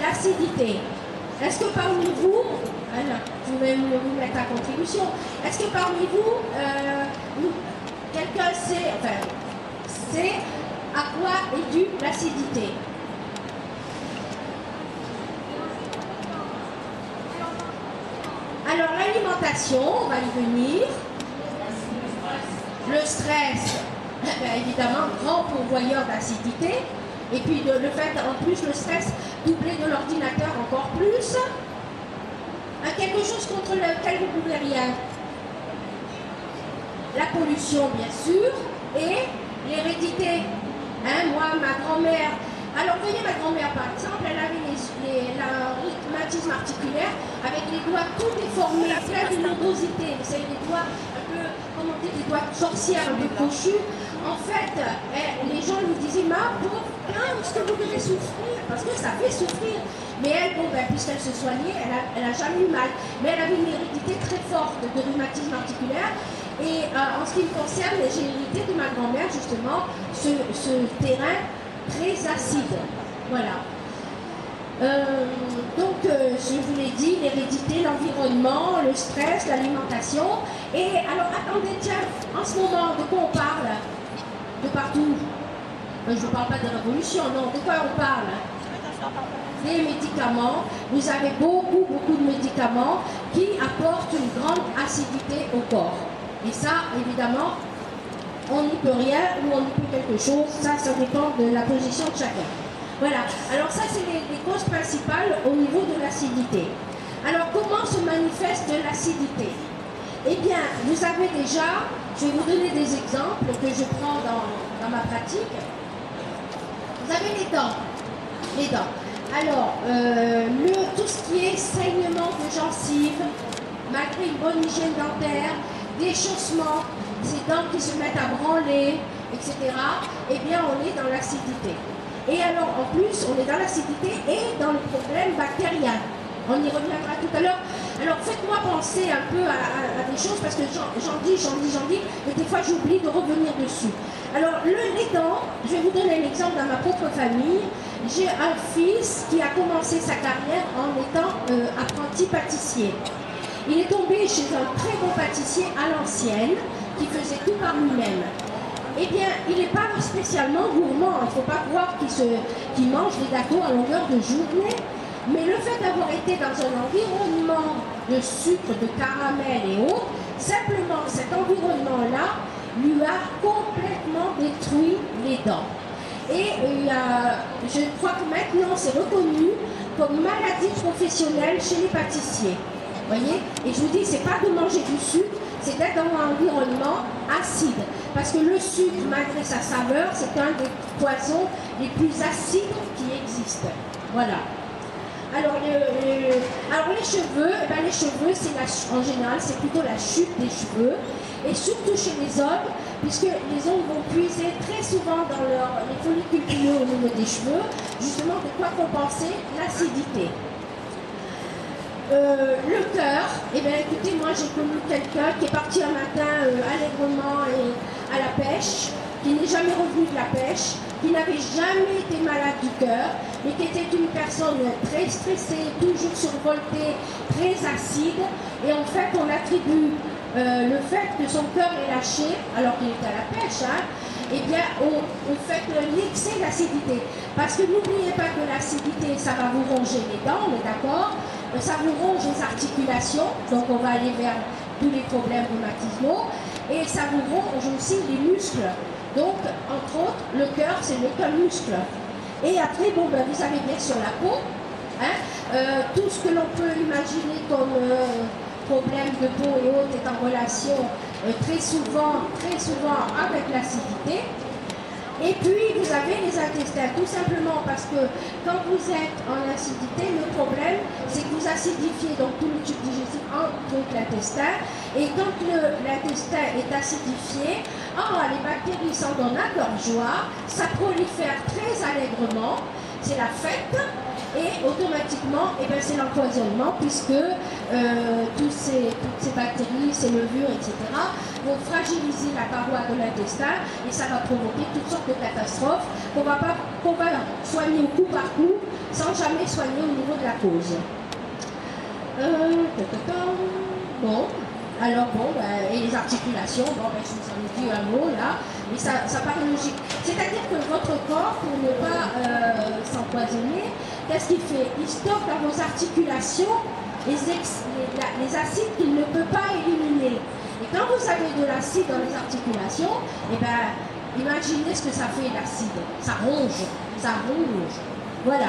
l'acidité. Est-ce que parmi vous, alors, je vais vous mettre à contribution, est-ce que parmi vous, quelqu'un sait, sait à quoi est due l'acidité? Alors l'alimentation, on va y venir. Le stress, évidemment, grand pourvoyeur d'acidité. Et puis le fait, en plus, le stress doublé de l'ordinateur encore plus. Quelque chose contre lequel vous ne pouvez rien. La pollution, bien sûr, et l'hérédité. Hein, moi, ma grand-mère, alors voyez ma grand-mère par exemple, elle avait la rhumatisme articulaire avec les doigts tout déformés, plein de nodosité. Vous savez, les doigts un peu, comment on dit, des doigts sorcières, un peu crochus. En fait, les gens lui disaient, ma pauvre, est-ce que vous devez souffrir? Parce que ça fait souffrir. Mais elle, bon, puisqu'elle se soignait, elle a jamais eu mal. Mais elle avait une hérédité très forte de rhumatisme articulaire. Et en ce qui me concerne, j'ai hérité de ma grand-mère, justement, ce terrain très acide. Voilà. Donc, je vous l'ai dit, l'hérédité, l'environnement, le stress, l'alimentation. Et alors, attendez, tiens, en ce moment, de quoi on parle? De partout. Je ne parle pas de révolution, non. De quoi on parle? Des médicaments. Vous avez beaucoup de médicaments qui apportent une grande acidité au corps. Et ça, évidemment, on n'y peut rien ou on y peut quelque chose. Ça dépend de la position de chacun. Voilà. Alors ça, c'est les causes principales au niveau de l'acidité. Alors, comment se manifeste l'acidité? Eh bien, vous avez déjà, je vais vous donner des exemples que je prends dans ma pratique. Vous avez les dents. Les dents. Alors, tout ce qui est saignement de gencives, malgré une bonne hygiène dentaire, déchaussement, ces dents qui se mettent à branler, etc., eh bien, on est dans l'acidité. Et alors, en plus, on est dans l'acidité et dans le problème bactérien. On y reviendra tout à l'heure. Alors, faites-moi penser un peu à des choses, parce que j'en dis, mais des fois, j'oublie de revenir dessus. Alors, les dents, je vais vous donner un exemple dans ma propre famille. J'ai un fils qui a commencé sa carrière en étant apprenti pâtissier. Il est tombé chez un très bon pâtissier à l'ancienne, qui faisait tout par lui-même. Eh bien, il n'est pas spécialement gourmand. Il ne faut pas croire qu'il mange des gâteaux à longueur de journée. Mais le fait d'avoir été dans un environnement de sucre, de caramel et autres, simplement cet environnement-là lui a complètement détruit les dents. Et je crois que maintenant c'est reconnu comme maladie professionnelle chez les pâtissiers. Voyez? Et je vous dis, c'est pas de manger du sucre, c'est d'être dans un environnement acide. Parce que le sucre, malgré sa saveur, c'est un des poisons les plus acides qui existent. Voilà. Alors les cheveux, les cheveux, en général, c'est plutôt la chute des cheveux. Et surtout chez les hommes, puisque les hommes vont puiser très souvent dans les follicules pileux au niveau des cheveux, justement de quoi compenser l'acidité. Le cœur, eh bien écoutez, moi j'ai connu quelqu'un qui est parti un matin allègrement à la pêche, qui n'est jamais revenu de la pêche, qui n'avait jamais été malade du cœur, mais qui était une personne très stressée, toujours survoltée, très acide, et en fait on attribue le fait que son cœur est lâché, alors qu'il était à la pêche, eh bien au fait de l'excès d'acidité. Parce que n'oubliez pas que l'acidité, ça va vous ronger les dents, on est d'accord? Ça vous ronge les articulations, donc on va aller vers tous les problèmes rhumatismaux, et ça vous ronge aussi les muscles. Donc, entre autres, le cœur, c'est qu'un muscle. Et après, bon, vous avez bien sûr la peau, tout ce que l'on peut imaginer comme problème de peau et autres est en relation très souvent avec l'acidité. Et puis, vous avez les intestins, tout simplement parce que quand vous êtes en acidité, le problème, c'est que vous acidifiez donc tout le tube digestif entre l'intestin. Et quand l'intestin est acidifié, les bactéries s'en donnent à cœur joie, ça prolifère très allègrement, c'est la fête. et automatiquement, eh ben, c'est l'empoisonnement puisque toutes ces bactéries, ces levures, etc. vont fragiliser la paroi de l'intestin et ça va provoquer toutes sortes de catastrophes qu'on va soigner au coup par coup sans jamais soigner au niveau de la cause. Bon, alors bon, et les articulations, bon, je vous en ai dit un mot là, mais ça paraît logique. C'est-à-dire que votre corps, pour ne pas s'empoisonner, qu'est-ce qu'il fait? Il stocke dans vos articulations les acides qu'il ne peut pas éliminer. Et quand vous avez de l'acide dans les articulations, eh ben, imaginez ce que ça fait l'acide. Ça ronge, voilà.